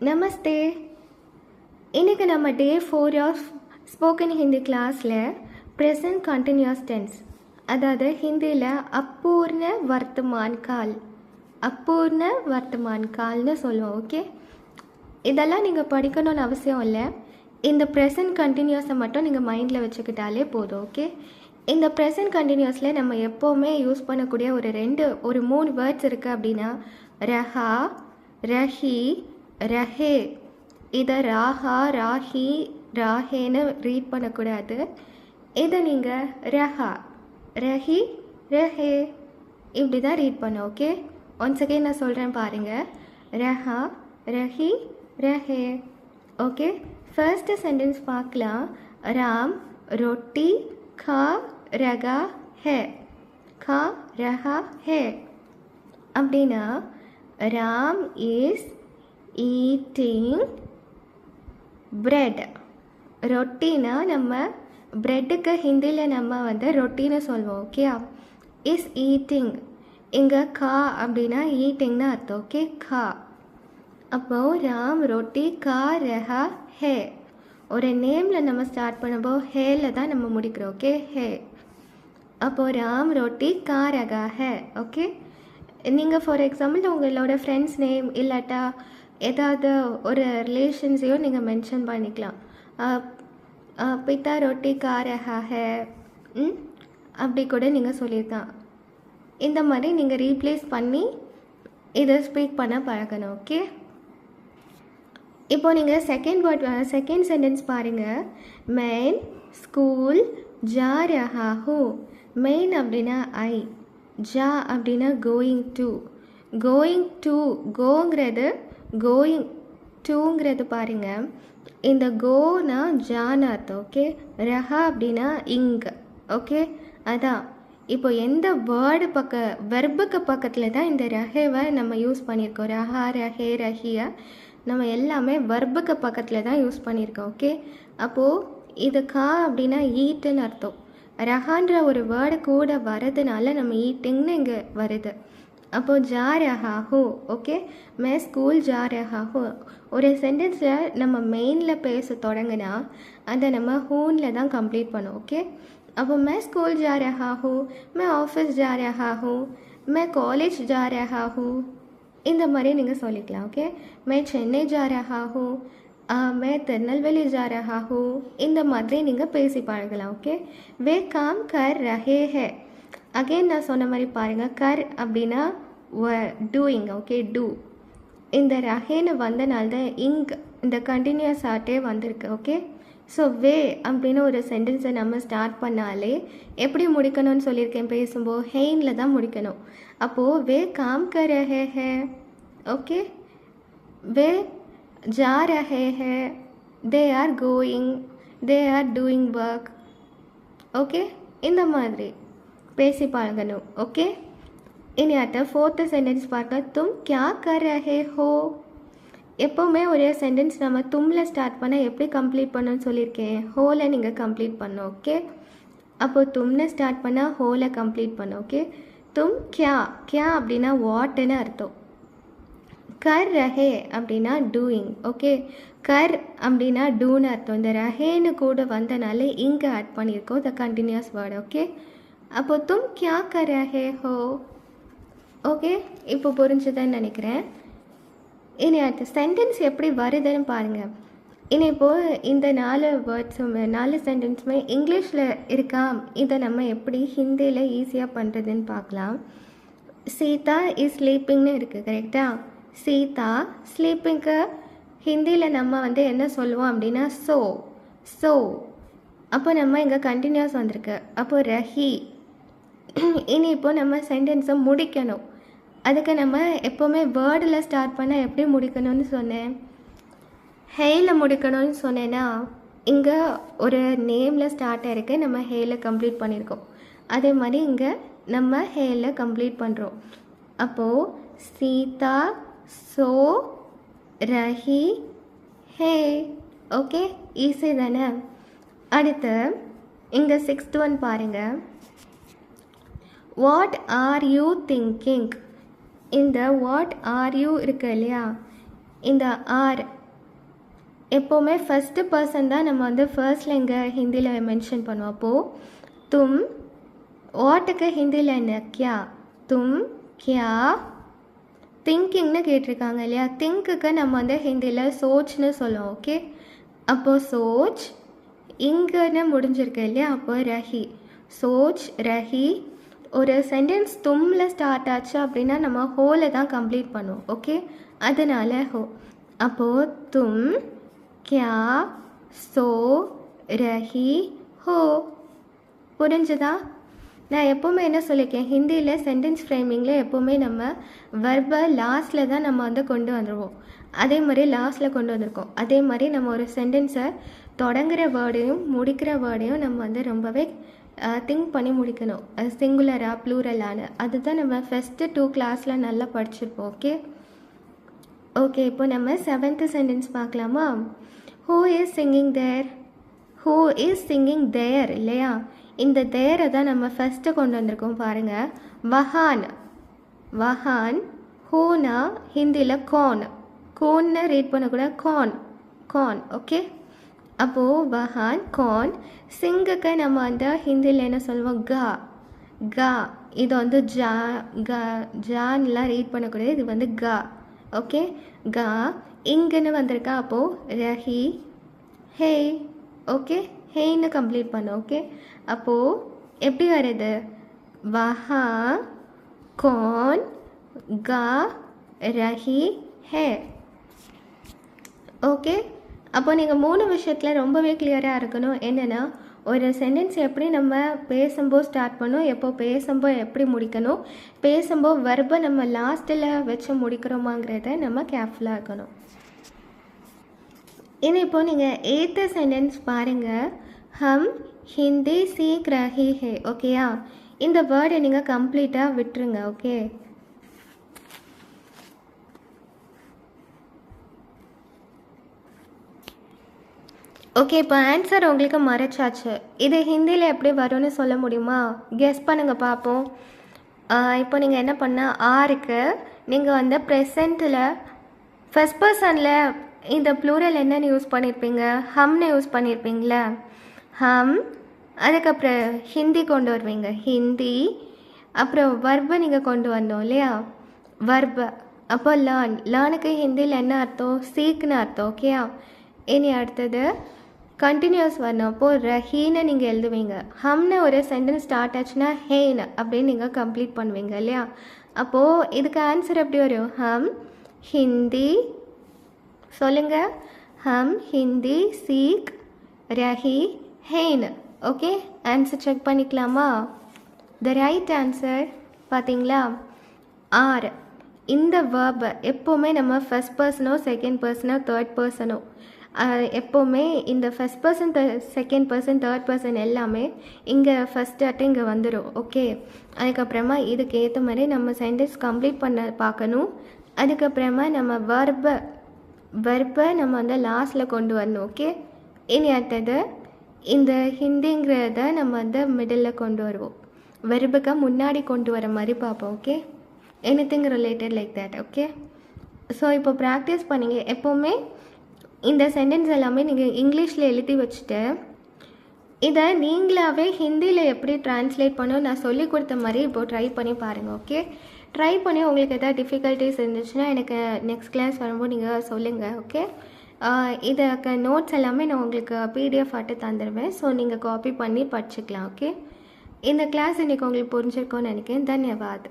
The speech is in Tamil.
நமஸ்தே. இன்றைக்கி நம்ம டே 4 ஆஃப் ஸ்போக்கன் ஹிந்தி கிளாஸில் ப்ரெசன்ட் கண்டினியூஸ் டென்ஸ், அதாவது ஹிந்தியில் அப்பூர்ண வர்த்தமான் கால்னு சொல்லுவோம். ஓகே, இதெல்லாம் நீங்கள் படிக்கணும்னு அவசியம் இல்லை. இந்த ப்ரெசன்ட் கண்டினியூஸை மட்டும் நீங்கள் மைண்டில் வச்சுக்கிட்டாலே போதும். ஓகே, இந்த ப்ரெசன்ட் கண்டினியூஸில் நம்ம எப்போவுமே யூஸ் பண்ணக்கூடிய ஒரு 3 வேர்ட்ஸ் இருக்குது. அப்படின்னா ரஹா, ரஹி, ரஹே. இதை ராஹா, ராஹி, ராஹேன்னு ரீட் பண்ணக்கூடாது. இதை நீங்கள் ரஹா, ரஹி, ரஹே இப்படி தான் ரீட் பண்ண. ஓகே, ஒன்ஸ் அகெயின் நான் சொல்கிறேன் பாருங்கள். ரஹா, ரஹி, ரஹே. ஓகே, ஃபர்ஸ்ட் சென்டென்ஸ் பார்க்கலாம். ராம் ரொட்டி खा रहा है, खा रहा है. அப்படின்னா ராம் இஸ் ஈட்டிங் பிரெட். ரொட்டினா நம்ம பிரெட்டுக்கு ஹிந்தியில் நம்ம ரொட்டின்னு சொல்லுவோம். Okay, is eating. இங்கே கா அப்படின்னா ஈட்டிங்னு அர்த்தம். ஓகே, கா. அப்போது ராம் ரொட்டி கா ரஹா ஹே. ஒரு நேமில் நம்ம ஸ்டார்ட் பண்ணும்போது ஹேல தான் நம்ம முடிக்கிறோம். ஓகே, ஹே. அப்போது ராம் ரொட்டி கா ரகா ஹே. ஓகே, நீங்கள் ஃபார் எக்ஸாம்பிள் உங்களோட ஃப்ரெண்ட்ஸ் நேம் இல்லாட்டா ஏதாவது ஒரு ரிலேஷன்ஸையோ நீங்கள் மென்ஷன் பண்ணிக்கலாம். பித்தா ரொட்டி கா ரகா ஹே அப்படி கூட நீங்கள் சொல்லியிருக்கலாம். இந்த மாதிரி நீங்கள் ரீப்ளேஸ் பண்ணி இதை ஸ்பீக் பண்ண பழகணும். ஓகே, இப்போ நீங்கள் செகண்ட் சென்டென்ஸ் பாருங்கள். மெயின் ஸ்கூல் ஜா ரஹா ஹூ. மெயின் அப்படின்னா ஐ, ஜா அப்படின்னா கோயிங் டு. கோங்கிறது கோயிங் டூங்கிறது பாருங்கள். இந்த கோனா ஜான்னு அர்த்தம். ஓகே, ரஹா அப்படின்னா இங்கு. ஓகே, அதான் இப்போ எந்த வேர்டு வெர்புக்கு பக்கத்தில் தான் இந்த ரஹேவை நம்ம யூஸ் பண்ணியிருக்கோம். ரஹா, ரஹே, ரஹியா நம்ம எல்லாமே வர்புக்கு பக்கத்தில் தான் யூஸ் பண்ணியிருக்கோம். ஓகே, அப்போது இது கா அப்படின்னா ஈட்டுன்னு அர்த்தம். ரஹான்ற ஒரு வேர்டு கூட வரதுனால நம்ம ஈட்டிங்னு இங்கே வருது. அப்போது ஜா ரஹா ஹூ. ஓகே, மே ஸ்கூல் ஜா ரஹா ஹூ. ஒரு சென்டென்ஸில் நம்ம மெயினில் பேச தொடங்கினா அதை நம்ம ஹூனில் தான் கம்ப்ளீட் பண்ணோம். ஓகே, அப்போ மே ஸ்கூல் ஜா ரஹா ஹூ, மே ஆஃபீஸ் ஜா ரஹா ஹூ, மே காலேஜ் ஜா ரஹா ஹூ இந்த மாதிரி நீங்கள் சொல்லிக்கலாம். ஓகே, மே சென்னை ஜா ரஹா ஹூ, மே திருநெல்வேலி ஜா ரஹா ஹூ இந்த மாதிரி நீங்கள் பேசி பழகலாம். ஓகே, வே காம் கர் ரஹே ஹே. அகெயின் நான் சொன்ன மாதிரி பாருங்கள், கர் அப்படின்னா டூயிங். Okay, two. இந்த ரஹேன்னு வந்தனால தான் இந்த கண்டினியூஸ் ஆர்ட்டே வந்திருக்கு. ஓகே, ஸோ வே அப்படின்னு ஒரு சென்டென்ஸை நம்ம ஸ்டார்ட் பண்ணாலே எப்படி முடிக்கணும்னு சொல்லியிருக்கேன் பேசும்போது ஹெயினில் தான் முடிக்கணும். அப்போது வே காம் கர் ரஹே ஹே. ஓகே, வே ஜா ரஹே ஹே, they are going, they are doing work. Okay, இந்த மாதிரி பேசி பழகணும். ஓகே, இனி அடுத்த ஃபோர்த்து சென்டென்ஸ் பார்க்க. தும் கியா கர் ரஹே ஹோ. எப்போவுமே ஒரே சென்டென்ஸ் நம்ம தும்மில் ஸ்டார்ட் பண்ணால் எப்படி கம்ப்ளீட் பண்ணணும்னு சொல்லியிருக்கேன், ஹோலை நீங்கள் கம்ப்ளீட் பண்ணணும். ஓகே, அப்போது தும்னு ஸ்டார்ட் பண்ணால் ஹோலை கம்ப்ளீட் பண்ணோம். ஓகே, தும் கியா அப்படின்னா வாட்டுன்னு அர்த்தம். கர் ரஹே அப்படின்னா டூயிங். ஓகே, கர் அப்படின்னா டூன்னு அர்த்தம். இந்த ரஹேன்னு கூட வந்தனால இங்கே ஆட் பண்ணியிருக்கோம் த கண்டினியூஸ் வேர்டு. ஓகே, அப்போது தும் கியா கர் ரஹே ஹோ. ஓகே, இப்போ புரிஞ்சுதுன்னு நினைக்கிறேன். இனி அடுத்த சென்டென்ஸ் எப்படி வருதுன்னு பாருங்கள். இனி இப்போது இந்த 4 சென்டென்ஸுமே இங்கிலீஷில் இருக்கா, இதை நம்ம எப்படி ஹிந்தியில் ஈஸியாக பண்ணுறதுன்னு பார்க்கலாம். சீதா இஸ் ஸ்லீப்பிங்னு இருக்குது. கரெக்டாக, சீதா ஸ்லீப்பிங்க்கு ஹிந்தியில் நம்ம என்ன சொல்லுவோம் அப்படின்னா ஸோ. அப்போ நம்ம இங்கே கண்டினியூஸ் வந்திருக்கு. அப்போது ரஹி. இனி இப்போது நம்ம சென்டென்ஸை முடிக்கணும். அதுக்கு நம்ம எப்போவுமே வேர்டில் ஸ்டார்ட் பண்ணால் எப்படி முடிக்கணும்னு சொன்னேன், ஹேயில் முடிக்கணும்னு சொன்னேன்னா இங்கே ஒரு நேமில் ஸ்டார்ட் ஆகிருக்கு, நம்ம ஹேயில் கம்ப்ளீட் பண்ணியிருக்கோம். அதே மாதிரி இங்கே நம்ம ஹேயில் கம்ப்ளீட் பண்ணுறோம். அப்போது சீதா சோ ரஹி ஹே. ஓகே, ஈஸி தானே. அடுத்து இங்கே 6th ஒன் பாருங்கள். What are you thinking. இந்த வாட் ஆர் யூ இருக்கு இல்லையா, இந்த ஆர் எப்போவுமே ஃபஸ்ட்டு பர்சன் தான் நம்ம வந்து ஃபர்ஸ்டில் இங்கே ஹிந்தியில் மென்ஷன் பண்ணுவோம். அப்போது தும், வாட்டுக்கு ஹிந்தியில் என்ன, கியா, தும் கியா திங்கிங்னு கேட்டிருக்காங்க இல்லையா, திங்க்குக்கு நம்ம வந்து ஹிந்தியில் சோச்னு சொல்லுவோம். ஓகே, அப்போது சோச் இங்கன்னு முடிஞ்சிருக்கு இல்லையா, அப்போ ரஹி, சோச் ரஹி. ஒரு சென்டென்ஸ் தும்மில் ஸ்டார்ட் ஆச்சு அப்படின்னா நம்ம ஹோலை தான் கம்ப்ளீட் பண்ணுவோம். ஓகே, அதனால ஹோ. அப்போது தும் கியா சோ ரஹி ஹோ. புரிஞ்சுதா? நான் எப்போவுமே என்ன சொல்லியிருக்கேன், ஹிந்தியில் சென்டென்ஸ் ஃப்ரேமிங்கில் எப்போவுமே நம்ம வெர்பை லாஸ்ட்டில் தான் நம்ம வந்து கொண்டு வந்துடுவோம். அதே மாதிரி லாஸ்ட்டில் கொண்டு வந்திருக்கோம். அதே மாதிரி நம்ம ஒரு சென்டென்ஸை தொடங்குகிற வேர்டையும் முடிக்கிற வேர்டையும் நம்ம வந்து ரொம்பவே திங்க் பண்ணி முடிக்கணும். அது சிங்குலராக ப்ளூரலானு அதுதான் நம்ம ஃபஸ்ட்டு 2 கிளாஸில் நல்லா படிச்சிருப்போம். ஓகே ஓகே இப்போ நம்ம 7th சென்டென்ஸ் பார்க்கலாமா? Who is singing there, who is singing there இல்லையா, இந்த தேரை தான் நம்ம ஃபஸ்ட்டு கொண்டு வந்திருக்கோம் பாருங்கள். வஹான், வஹான். ஹூனா ஹிந்தியில் கான், கோன்னு ரீட் பண்ணக்கூடாது, கான், கான். ஓகே, அப்போது வஹான் கான். சிங்குக்கு நம்ம வந்து ஹிந்தியில் என்ன சொல்லுவோம், கா, கா. இது வந்து ஜா, க, ஜான்லாம் ரீட் பண்ணக்கூடாது, இது வந்து கா. ஓகே, கா. இங்கன்னு வந்திருக்கா, அப்போது ரஹி ஹே. ஓகே, ஹேன்னு கம்ப்ளீட் பண்ணோம். ஓகே, அப்போது எப்படி வருது, வஹா கான் கா ரஹி ஹே. ஓகே, அப்போ நீங்கள் 3 விஷயத்தில் ரொம்பவே கிளியராக இருக்கணும். என்னென்னா, ஒரு சென்டென்ஸ் எப்படி நம்ம பேசும்போது ஸ்டார்ட் பண்ணணும், எப்போ பேசும்போது எப்படி முடிக்கணும், பேசும்போது வெர்பை நம்ம லாஸ்ட்டில் வச்சு முடிக்கிறோமாங்கிறத நம்ம கேர்ஃபுல்லாக இருக்கணும். இனி இப்போது நீங்கள் 8th சென்டென்ஸ் பாருங்கள். ஹம் ஹிந்தி சீக் ரஹி ஹே. ஓகேயா, இந்த வேர்டை நீங்கள் கம்ப்ளீட்டாக விட்டுருங்க. ஓகே, ஓகே இப்போ ஆன்சர் உங்களுக்கு மறைச்சாச்சு. இது ஹிந்தியில் எப்படி வரும்னு சொல்ல முடியுமா? கெஸ் பண்ணுங்கள் பார்ப்போம். இப்போ நீங்கள் என்ன பண்ணால் ஆருக்கு நீங்கள் வந்து ப்ரெசண்ட்டில் ஃபஸ்ட் பர்சனில் இந்த ப்ளூரல் என்னென்னு யூஸ் பண்ணியிருப்பீங்க, ஹம்னு யூஸ் பண்ணியிருப்பீங்களே, ஹம். அதுக்கப்புறம் ஹிந்தி கொண்டு வருவீங்க, ஹிந்தி. அப்புறம் வர்பை நீங்கள் கொண்டு வந்தோம் இல்லையா, வர்பை. அப்போ லேர்ன், லேர்னுக்கு ஹிந்தியில் என்ன அர்த்தம், சீக்னு அர்த்தம். ஓகேயா, இனி அடுத்தது கண்டினியூஸ் வரணும். அப்போது ரஹீன்னு நீங்கள் எழுதுவீங்க. ஹம்னு ஒரு சென்டென்ஸ் ஸ்டார்ட் ஆச்சுன்னா ஹேன்னு அப்படின்னு நீங்கள் கம்ப்ளீட் பண்ணுவீங்க இல்லையா. அப்போது இதுக்கு ஆன்சர் எப்படி வரும், ஹம் ஹிந்தி. சொல்லுங்கள், ஹம் ஹிந்தி சீக் ரஹி ஹேன்னு. ஓகே, ஆன்சர் செக் பண்ணிக்கலாமா? த ரைட் ஆன்சர் பார்த்தீங்களா, ஆர். இந்த வேர்பை எப்போவுமே நம்ம ஃபஸ்ட் பர்சனோ செகண்ட் பர்சனோ தேர்ட் பர்சனோ எப்போவுமே இந்த first person second person third person எல்லாமே இங்கே ஃபஸ்ட் அட்டை இங்கே வந்துடும். ஓகே, அதுக்கப்புறமா இதுக்கு ஏற்ற மாதிரி நம்ம சென்டென்ஸ் கம்ப்ளீட் பண்ண பார்க்கணும். அதுக்கப்புறமா நம்ம வெர்பை நம்ம வந்து லாஸ்ட்டில் கொண்டு வரணும். ஓகே, இனி அடுத்தது இந்த ஹிந்திங்கிறத நம்ம வந்து மிடில் கொண்டு வருவோம், வெர்புக்கு முன்னாடி கொண்டு வர மாதிரி பார்ப்போம். Okay, anything related like that. Okay, so இப்போ ப்ராக்டிஸ் பண்ணிங்க. எப்போவுமே இந்த சென்டென்ஸ் எல்லாமே நீங்கள் இங்கிலீஷில் எழுதி வச்சுட்டு இதை நீங்களாகவே ஹிந்தியில் எப்படி ட்ரான்ஸ்லேட் பண்ணணும் நான் சொல்லி கொடுத்த மாதிரி இப்போது ட்ரை பண்ணி பாருங்கள். ஓகே, ட்ரை பண்ணி உங்களுக்கு எதாவது டிஃபிகல்ட்டிஸ் இருந்துச்சுன்னா எனக்கு நெக்ஸ்ட் கிளாஸ் வரும்போது நீங்கள் சொல்லுங்கள். ஓகே, இதுக்கு நோட்ஸ் எல்லாமே நான் உங்களுக்கு PDF ஆட்டு தந்துடுவேன். ஸோ நீங்கள் காப்பி பண்ணி படிச்சுக்கலாம். ஓகே, இந்த கிளாஸ் இன்றைக்கி உங்களுக்கு புரிஞ்சிருக்கோன்னு நினைக்கிறேன். தன்யவாத்.